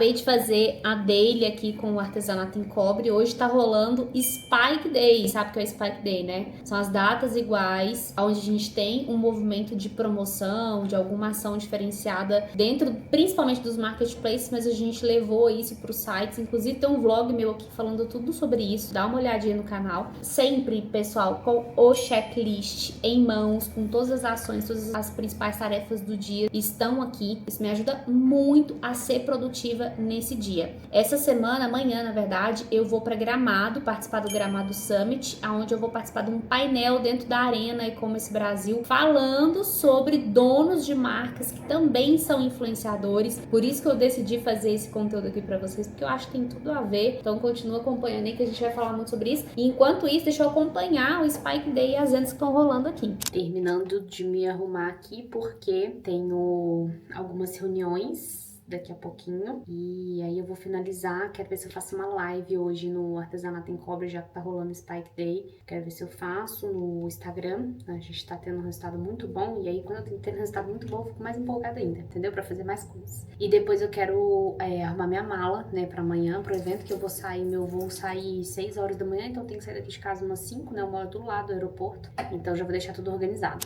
Acabei de fazer a daily aqui com o artesanato em cobre. Hoje tá rolando Spike Day. Sabe o que é Spike Day, né? São as datas iguais, onde a gente tem um movimento de promoção, de alguma ação diferenciada dentro, principalmente dos marketplaces, mas a gente levou isso para os sites. Inclusive tem um vlog meu aqui falando tudo sobre isso. Dá uma olhadinha no canal. Sempre, pessoal, com o checklist em mãos, com todas as ações, todas as principais tarefas do dia estão aqui. Isso me ajuda muito a ser produtiva nesse dia. Essa semana, amanhã, na verdade, eu vou para Gramado, participar do Gramado Summit, onde eu vou participar de um painel dentro da Arena E-Commerce Brasil, falando sobre donos de marcas que também são influenciadores. Por isso que eu decidi fazer esse conteúdo aqui para vocês, porque eu acho que tem tudo a ver. Então continua acompanhando aí que a gente vai falar muito sobre isso. E enquanto isso, deixa eu acompanhar o Spike Day e as vendas que estão rolando aqui. Terminando de me arrumar aqui, porque tenho algumas reuniões daqui a pouquinho, e aí eu vou finalizar. Quero ver se eu faço uma live hoje no Artesanato em Cobre, já que tá rolando Spike Day. Quero ver se eu faço no Instagram. A gente tá tendo um resultado muito bom, e aí quando eu tenho tendo um resultado muito bom, eu fico mais empolgada ainda, entendeu? Pra fazer mais coisas. E depois eu quero arrumar minha mala, né, pra amanhã, pro evento que eu vou sair. Meu voo sair 6 horas da manhã, então eu tenho que sair daqui de casa umas 5, né? Eu moro do lado do aeroporto, então já vou deixar tudo organizado.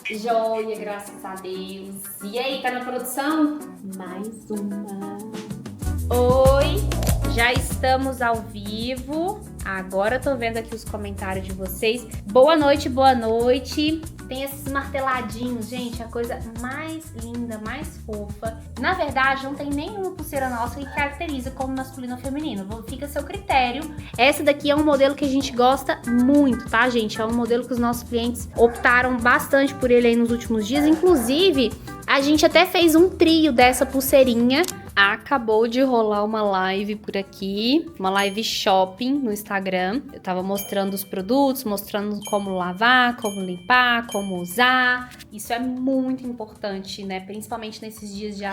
Joia, graças a Deus. E aí, tá na produção? Mais uma. Oi, já estamos ao vivo. Agora eu tô vendo aqui os comentários de vocês. Boa noite, boa noite. Tem esses marteladinhos, gente, a coisa mais linda, mais fofa. Na verdade, não tem nenhuma pulseira nossa que caracteriza como masculino ou feminino. Fica a seu critério. Essa daqui é um modelo que a gente gosta muito, tá, gente? É um modelo que os nossos clientes optaram bastante por ele aí nos últimos dias. Inclusive, a gente até fez um trio dessa pulseirinha. Acabou de rolar uma live por aqui, uma live shopping no Instagram. Eu tava mostrando os produtos, mostrando como lavar, como limpar, como usar. Isso é muito importante, né? Principalmente nesses dias de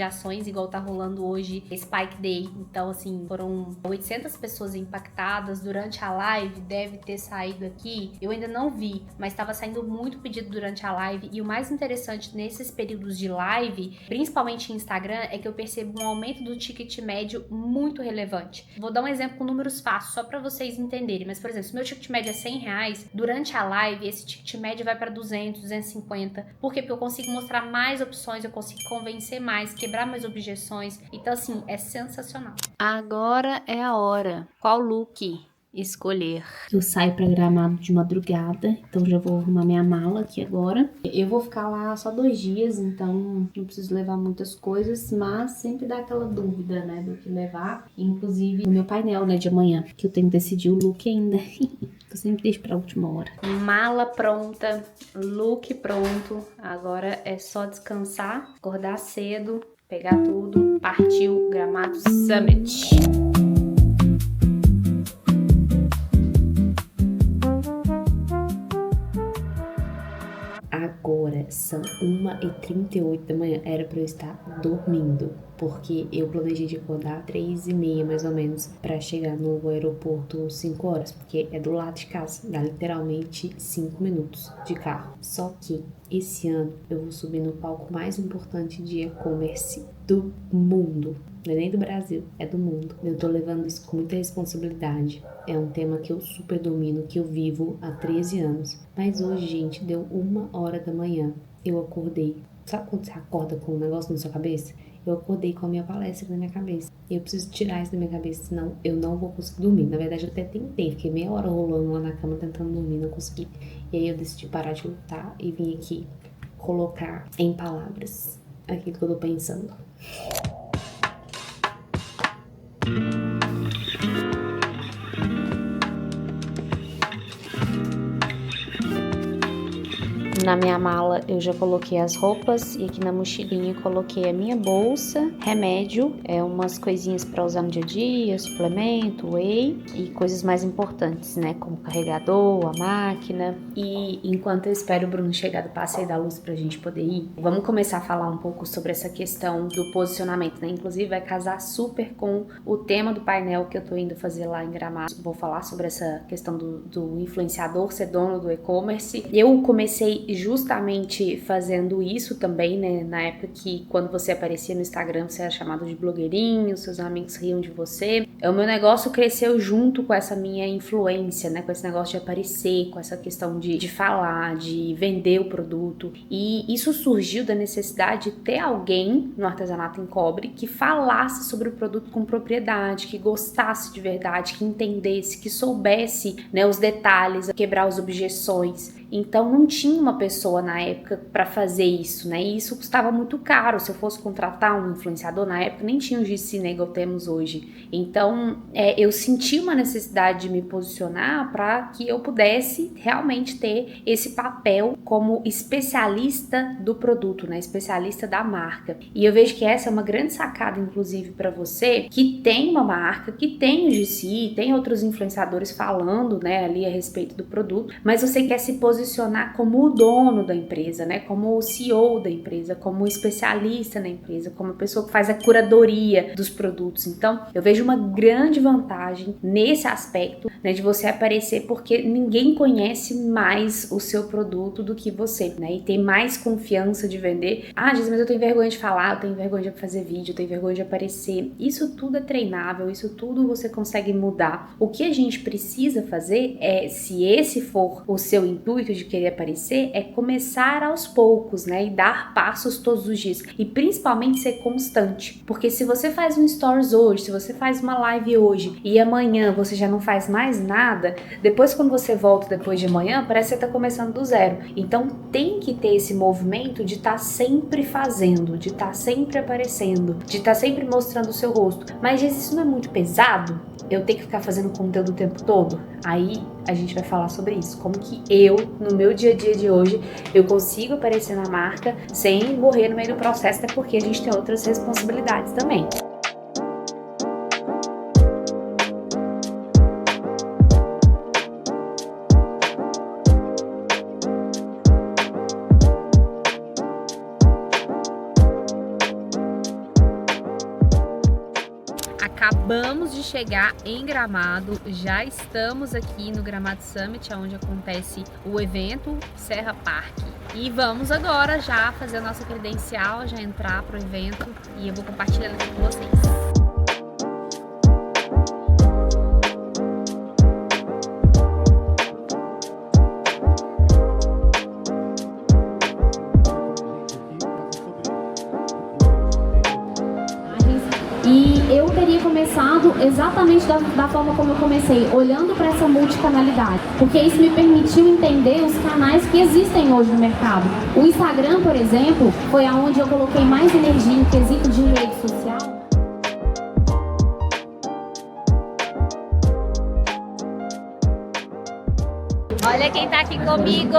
ações, igual tá rolando hoje, Spike Day. Então, assim, foram 800 pessoas impactadas durante a live. Deve ter saído aqui, eu ainda não vi, mas tava saindo muito pedido durante a live. E o mais interessante nesses períodos de live, principalmente em Instagram, é que eu percebo um aumento do ticket médio muito relevante. Vou dar um exemplo com números fáceis, só para vocês entenderem. Mas, por exemplo, se meu ticket médio é R$100, durante a live, esse ticket médio vai para 200, 250. Por quê? Porque eu consigo mostrar mais opções, eu consigo convencer mais, quebrar mais objeções. Então, assim, é sensacional. Agora é a hora. Qual look escolher? Eu saio pra Gramado de madrugada, então já vou arrumar minha mala aqui agora. Eu vou ficar lá só 2 dias, então não preciso levar muitas coisas, mas sempre dá aquela dúvida, né, do que levar. Inclusive o meu painel, né, de amanhã, que eu tenho que decidir o look ainda. Eu sempre deixo pra última hora. Mala pronta, look pronto. Agora é só descansar, acordar cedo, pegar tudo, partiu Gramado Summit. Agora são 1h38 da manhã, era pra eu estar dormindo, porque eu planejei de acordar 3h30 mais ou menos pra chegar no aeroporto 5 horas, porque é do lado de casa, dá literalmente 5 minutos de carro. Só que esse ano eu vou subir no palco mais importante de e-commerce do mundo. Não é nem do Brasil, é do mundo. Eu tô levando isso com muita responsabilidade. É um tema que eu super domino, que eu vivo há 13 anos. Mas hoje, gente, deu 1h da manhã. Eu acordei. Sabe quando você acorda com um negócio na sua cabeça? Eu acordei com a minha palestra na minha cabeça. E eu preciso tirar isso da minha cabeça, senão eu não vou conseguir dormir. Na verdade, eu até tentei. Fiquei meia hora rolando lá na cama tentando dormir, não consegui. E aí eu decidi parar de lutar e vim aqui colocar em palavras aquilo que eu tô pensando. Na minha mala eu já coloquei as roupas e aqui na mochilinha eu coloquei a minha bolsa, remédio, umas coisinhas para usar no dia a dia, suplemento, whey e coisas mais importantes, né, como carregador, a máquina. E enquanto eu espero o Bruno chegar do passeio da luz pra gente poder ir, vamos começar a falar um pouco sobre essa questão do posicionamento, né? Inclusive vai casar super com o tema do painel que eu tô indo fazer lá em Gramado. Vou falar sobre essa questão do influenciador ser dono do e-commerce. Eu comecei justamente fazendo isso também, né? Na época que quando você aparecia no Instagram, você era chamado de blogueirinho, seus amigos riam de você. O meu negócio cresceu junto com essa minha influência, né? Com esse negócio de aparecer, com essa questão de falar, de vender o produto. E isso surgiu da necessidade de ter alguém no artesanato em cobre que falasse sobre o produto com propriedade, que gostasse de verdade, que entendesse, que soubesse, né, os detalhes, quebrar as objeções. Então não tinha uma pessoa na época para fazer isso, né? E isso custava muito caro. Se eu fosse contratar um influenciador na época, nem tinha o GC, né, igual temos hoje. Então eu senti uma necessidade de me posicionar para que eu pudesse realmente ter esse papel como especialista do produto, né? Especialista da marca. E eu vejo que essa é uma grande sacada, inclusive, para você que tem uma marca, que tem o GC, tem outros influenciadores falando, né, ali a respeito do produto, mas você quer se posicionar como o dono da empresa, né, como o CEO da empresa, como o especialista na empresa, como a pessoa que faz a curadoria dos produtos. Então, eu vejo uma grande vantagem nesse aspecto, né, de você aparecer, porque ninguém conhece mais o seu produto do que você, né, e tem mais confiança de vender. Ah, diz, mas eu tenho vergonha de falar, eu tenho vergonha de fazer vídeo, eu tenho vergonha de aparecer. Isso tudo é treinável, isso tudo você consegue mudar. O que a gente precisa fazer é, se esse for o seu intuito de querer aparecer, é começar aos poucos, né, e dar passos todos os dias, e principalmente ser constante, porque se você faz um stories hoje, se você faz uma live hoje e amanhã você já não faz mais nada, depois quando você volta depois de amanhã, parece que você tá começando do zero. Então tem que ter esse movimento de estar sempre fazendo, de estar sempre aparecendo, de estar sempre mostrando o seu rosto. Mas isso não é muito pesado? Eu tenho que ficar fazendo conteúdo o tempo todo? Aí a gente vai falar sobre isso, como que eu, no meu dia a dia de hoje, eu consigo aparecer na marca sem morrer no meio do processo, até porque a gente tem outras responsabilidades também. Acabamos de chegar em Gramado, já estamos aqui no Gramado Summit, onde acontece o evento Serra Park. E vamos agora já fazer a nossa credencial, já entrar pro evento e eu vou compartilhar aqui com vocês. E eu teria começado exatamente da forma como eu comecei, olhando para essa multicanalidade, porque isso me permitiu entender os canais que existem hoje no mercado. O Instagram, por exemplo, foi aonde eu coloquei mais energia em quesito de rede social. Olha quem tá aqui comigo!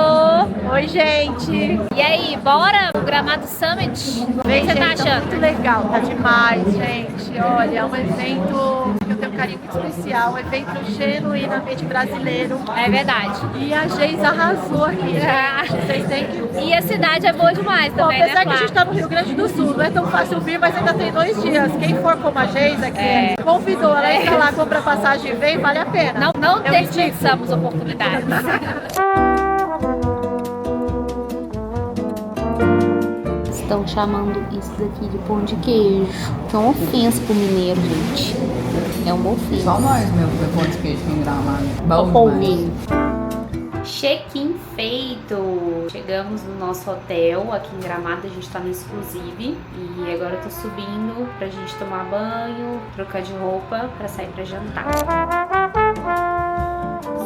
Oi, gente! E aí, bora pro Gramado Summit? O que você tá achando? Muito legal, tá demais, gente. Olha, é um evento que eu tenho um carinho muito especial, um evento genuinamente brasileiro. É verdade. E a Geis arrasou aqui, gente. Vocês têm que... E a cidade é boa demais Bom, também, apesar né, que a gente tá no Rio Grande do Sul, não é tão fácil vir, mas ainda tem 2 dias. Quem for como a Geis aqui, convidou, ela entra lá, compra passagem e vem, vale a pena. Não desperdiçamos oportunidades. Estão chamando isso daqui de pão de queijo, que é uma ofensa pro mineiro, gente. É uma ofensa. Só nós mesmo que pão de queijo em Gramado. Bom demais. Check-in feito! Chegamos no nosso hotel aqui em Gramado, a gente tá no Exclusive e agora eu tô subindo pra gente tomar banho, trocar de roupa pra sair pra jantar.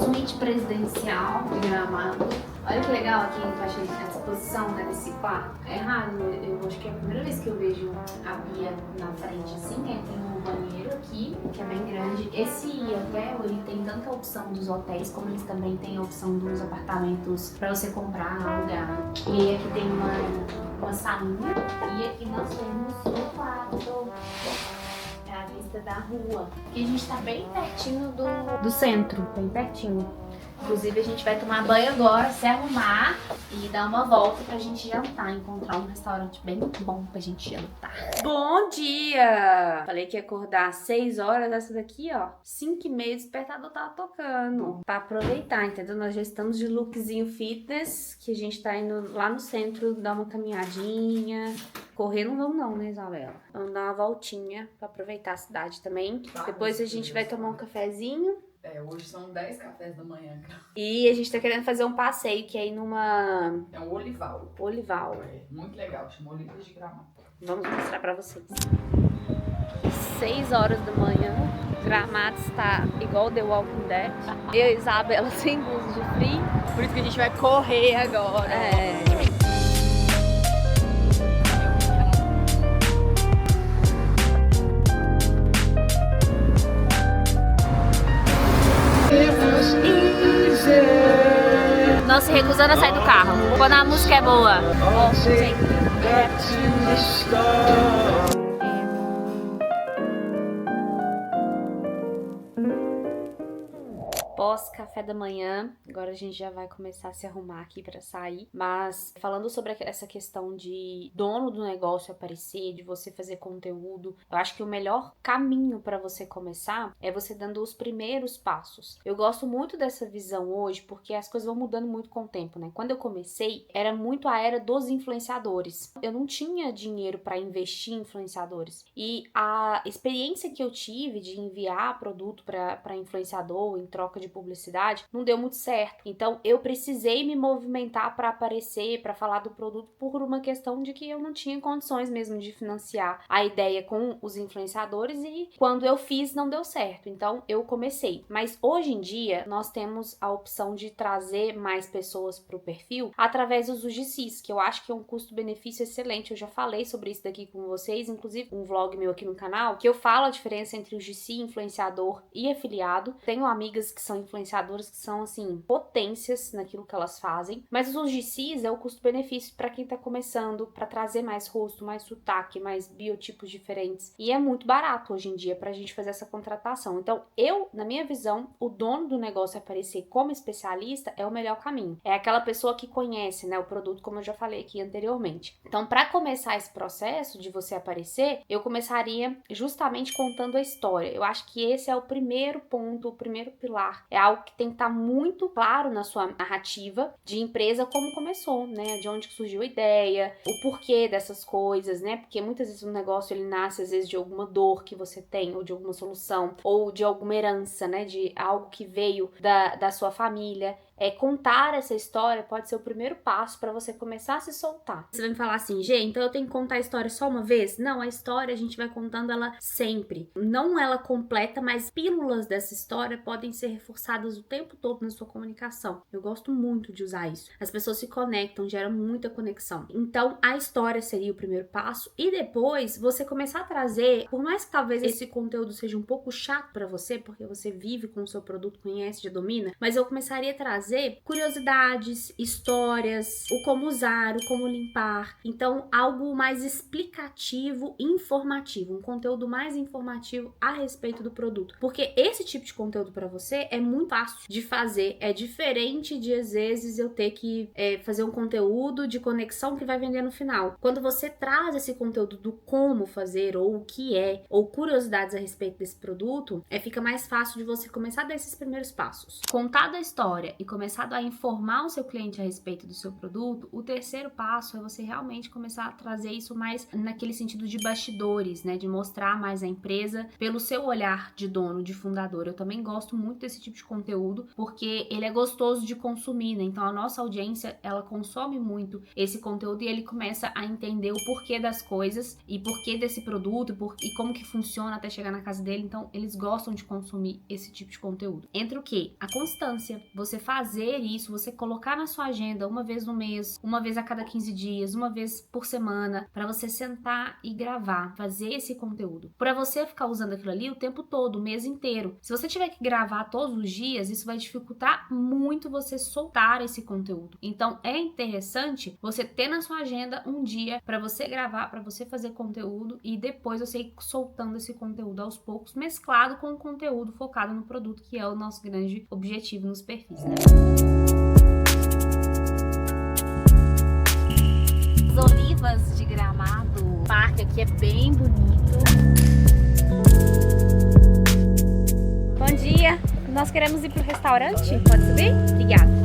Suíte presidencial de Gramado. Olha que legal aqui, eu achei a disposição, né, desse quarto. É raro, eu acho que é a primeira vez que eu vejo a pia na frente assim, né? Tem um banheiro aqui, que é bem grande. Esse hotel, ele tem tanta opção dos hotéis, como eles também têm a opção dos apartamentos para você comprar, alugar. E aqui tem uma salinha, e aqui nós temos o quarto. A vista da rua. E a gente tá bem pertinho do centro, bem pertinho. Inclusive, a gente vai tomar banho agora, se arrumar e dar uma volta pra gente jantar. Encontrar um restaurante bem bom pra gente jantar. Bom dia! Falei que ia acordar às 6 horas, essa daqui, ó, 5h30 o despertador tava tocando. Pra aproveitar, entendeu? Nós já estamos de lookzinho fitness, que a gente tá indo lá no centro dar uma caminhadinha. Correr não vamos não, né, Isabela? Vamos dar uma voltinha pra aproveitar a cidade também. Depois a gente vai tomar um cafezinho. Hoje são 10 cafés da manhã. E a gente tá querendo fazer um passeio, que é ir numa... É um olival. Olival. Muito legal, chama Olivas de Gramado. Vamos mostrar pra vocês. 6 horas da manhã, Gramado está igual The Walking Dead. Eu e Isabela sem blusa de frio. Por isso que a gente vai correr agora. Não se recusando a sair do carro. Quando a música é boa. Pós-café da manhã, agora a gente já vai começar a se arrumar aqui pra sair, mas falando sobre essa questão de dono do negócio aparecer, de você fazer conteúdo, eu acho que o melhor caminho pra você começar é você dando os primeiros passos. Eu gosto muito dessa visão hoje, porque as coisas vão mudando muito com o tempo, né? Quando eu comecei, era muito a era dos influenciadores. Eu não tinha dinheiro pra investir em influenciadores, e a experiência que eu tive de enviar produto pra influenciador em troca de publicidade não deu muito certo. Então eu precisei me movimentar para aparecer, para falar do produto, por uma questão de que eu não tinha condições mesmo de financiar a ideia com os influenciadores, e quando eu fiz não deu certo. Então eu comecei. Mas hoje em dia nós temos a opção de trazer mais pessoas para o perfil através dos UGCs, que eu acho que é um custo-benefício excelente. Eu já falei sobre isso daqui com vocês, inclusive um vlog meu aqui no canal, que eu falo a diferença entre UGC, influenciador e afiliado. Tenho amigas que são influenciadoras que são, assim, potências naquilo que elas fazem, mas os UGCs é o custo-benefício para quem tá começando, para trazer mais rosto, mais sotaque, mais biotipos diferentes, e é muito barato hoje em dia pra gente fazer essa contratação. Então, na minha visão, o dono do negócio aparecer como especialista é o melhor caminho. É aquela pessoa que conhece, né, o produto, como eu já falei aqui anteriormente. Então, para começar esse processo de você aparecer, eu começaria justamente contando a história. Eu acho que esse é o primeiro ponto, o primeiro pilar. É algo que tem que estar muito claro na sua narrativa de empresa, como começou, né? De onde surgiu a ideia, o porquê dessas coisas, né? Porque muitas vezes um negócio ele nasce às vezes de alguma dor que você tem, ou de alguma solução, ou de alguma herança, né? De algo que veio da sua família. Contar essa história pode ser o primeiro passo para você começar a se soltar. Você vai me falar assim, Gê, então eu tenho que contar a história só uma vez? Não, a história a gente vai contando ela sempre. Não ela completa, mas pílulas dessa história podem ser reforçadas o tempo todo na sua comunicação. Eu gosto muito de usar isso. As pessoas se conectam, geram muita conexão. Então, a história seria o primeiro passo, e depois você começar a trazer, por mais que talvez esse conteúdo seja um pouco chato para você, porque você vive com o seu produto, conhece, já domina, mas eu começaria a trazer curiosidades, histórias, o como usar, o como limpar. Então, algo mais explicativo, informativo, um conteúdo mais informativo a respeito do produto. Porque esse tipo de conteúdo para você é muito fácil de fazer, é diferente de às vezes eu ter que fazer um conteúdo de conexão que vai vender no final. Quando você traz esse conteúdo do como fazer, ou o que é, ou curiosidades a respeito desse produto, fica mais fácil de você começar a dar esses primeiros passos. Contada a história e começado a informar o seu cliente a respeito do seu produto, o terceiro passo é você realmente começar a trazer isso mais naquele sentido de bastidores, né? De mostrar mais a empresa pelo seu olhar de dono, de fundador. Eu também gosto muito desse tipo de conteúdo, porque ele é gostoso de consumir, né? Então a nossa audiência, ela consome muito esse conteúdo e ele começa a entender o porquê das coisas e porquê desse produto e como que funciona até chegar na casa dele. Então eles gostam de consumir esse tipo de conteúdo. Entre o que? A constância. Você faz fazer isso, você colocar na sua agenda uma vez no mês, uma vez a cada 15 dias, uma vez por semana, para você sentar e gravar, fazer esse conteúdo. Para você ficar usando aquilo ali o tempo todo, o mês inteiro. Se você tiver que gravar todos os dias, isso vai dificultar muito você soltar esse conteúdo. Então é interessante você ter na sua agenda um dia para você gravar, para você fazer conteúdo e depois você ir soltando esse conteúdo aos poucos, mesclado com o conteúdo focado no produto, que é o nosso grande objetivo nos perfis, né? As olivas de Gramado, o parque aqui é bem bonito. Bom dia, nós queremos ir pro restaurante, pode subir? Obrigada.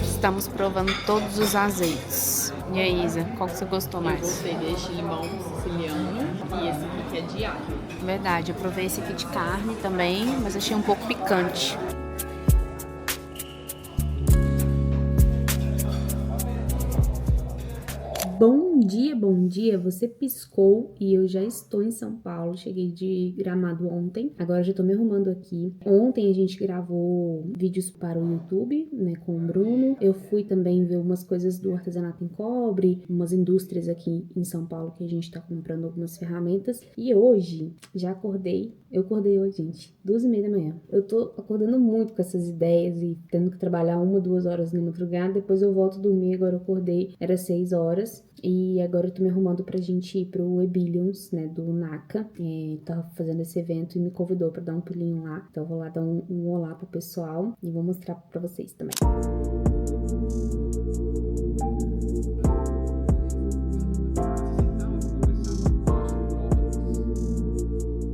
Estamos provando todos os azeites. E aí, Isa, qual que você gostou mais? Eu gostei deste limão siciliano e esse aqui que é de alho. Verdade, eu provei esse aqui de carne também, mas achei um pouco picante. Bom dia, você piscou e eu já estou em São Paulo, cheguei de Gramado ontem, agora já tô me arrumando aqui. Ontem a gente gravou vídeos para o YouTube, né, com o Bruno. Eu fui também ver umas coisas do artesanato em cobre, umas indústrias aqui em São Paulo que a gente tá comprando algumas ferramentas. E hoje, eu acordei hoje, gente, 2h30 da manhã. Eu tô acordando muito com essas ideias e tendo que trabalhar 1-2 horas na madrugada, depois eu volto a dormir, agora eu acordei, era 6 horas. E agora eu tô me arrumando pra gente ir pro Ebillions, né, do NACA. Tava fazendo esse evento e me convidou pra dar um pulinho lá. Então eu vou lá dar um olá pro pessoal e vou mostrar pra vocês também.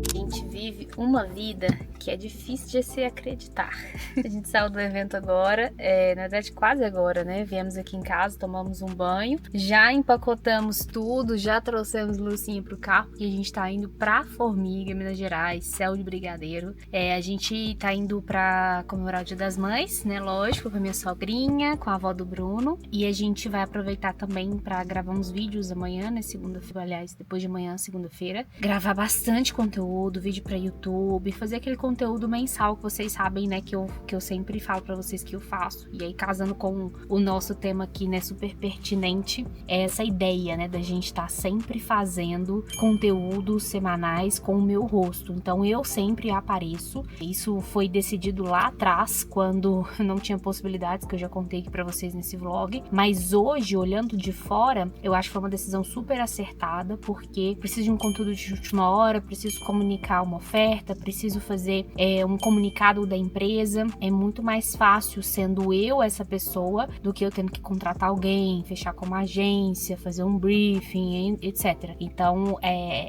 A gente vive uma vida que é difícil de se acreditar. A gente saiu do evento agora, na verdade quase agora, né? Viemos aqui em casa, tomamos um banho, já empacotamos tudo, já trouxemos Lucinha pro carro e a gente tá indo pra Formiga, Minas Gerais, céu de brigadeiro. A gente tá indo pra comemorar o Dia das Mães, né? Lógico, com a minha sogrinha, com a avó do Bruno. E a gente vai aproveitar também pra gravar uns vídeos amanhã, né? Segunda-feira, aliás, depois de amanhã, segunda-feira. Gravar bastante conteúdo, vídeo pra YouTube, fazer aquele conteúdo mensal que vocês sabem, né, que eu sempre falo pra vocês que eu faço. E aí, casando com o nosso tema aqui, né, super pertinente, é essa ideia, né, da gente tá sempre fazendo conteúdos semanais com o meu rosto. Então, eu sempre apareço. Isso foi decidido lá atrás, quando não tinha possibilidades, que eu já contei aqui pra vocês nesse vlog. Mas hoje, olhando de fora, eu acho que foi uma decisão super acertada, porque preciso de um conteúdo de última hora, preciso comunicar uma oferta, preciso fazer um comunicado da empresa. É muito mais fácil sendo eu essa pessoa do que eu tendo que contratar alguém, fechar com uma agência, fazer um briefing, etc. Então,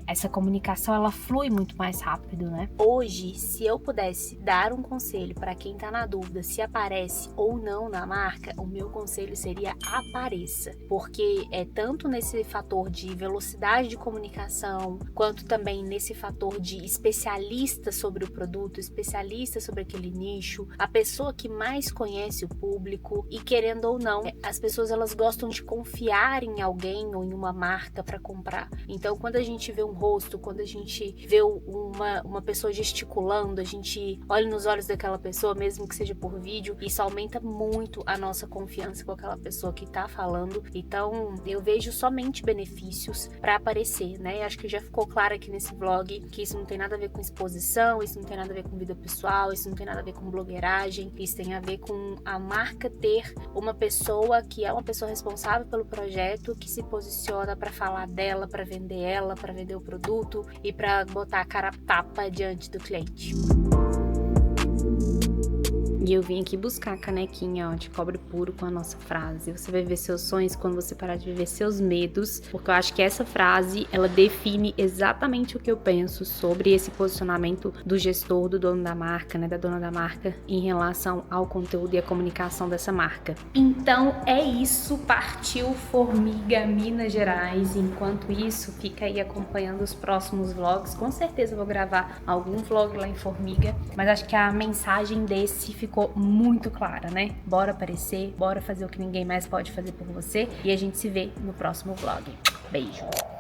essa comunicação, ela flui muito mais rápido, né? Hoje, se eu pudesse dar um conselho para quem tá na dúvida se aparece ou não na marca, o meu conselho seria apareça, porque tanto nesse fator de velocidade de comunicação, quanto também nesse fator de especialista sobre o produto, especialista sobre aquele nicho, a pessoa que mais conhece o público. E querendo ou não, as pessoas, elas gostam de confiar em alguém ou em uma marca para comprar. Então, quando a gente vê um rosto, quando a gente vê uma pessoa gesticulando, a gente olha nos olhos daquela pessoa, mesmo que seja por vídeo, isso aumenta muito a nossa confiança com aquela pessoa que tá falando. Então, eu vejo somente benefícios para aparecer, né? Acho que já ficou claro aqui nesse vlog que isso não tem nada a ver com exposição, isso não tem nada a ver com vida pessoal, isso não tem nada a ver com blogueiragem, isso tem a ver com a marca ter uma pessoa que é uma pessoa responsável pelo projeto, que se posiciona para falar dela, para vender o produto e para botar a cara a tapa diante do cliente. E eu vim aqui buscar a canequinha, ó, de cobre puro com a nossa frase. Você vai viver seus sonhos quando você parar de viver seus medos, porque eu acho que essa frase, ela define exatamente o que eu penso sobre esse posicionamento do gestor, do dono da marca, né, da dona da marca, em relação ao conteúdo e a comunicação dessa marca. Então é isso, partiu Formiga, Minas Gerais. Enquanto isso, fica aí acompanhando os próximos vlogs. Com certeza eu vou gravar algum vlog lá em Formiga, mas acho que a mensagem desse ficou ficou muito clara, né? Bora aparecer, bora fazer o que ninguém mais pode fazer por você. E a gente se vê no próximo vlog. Beijo!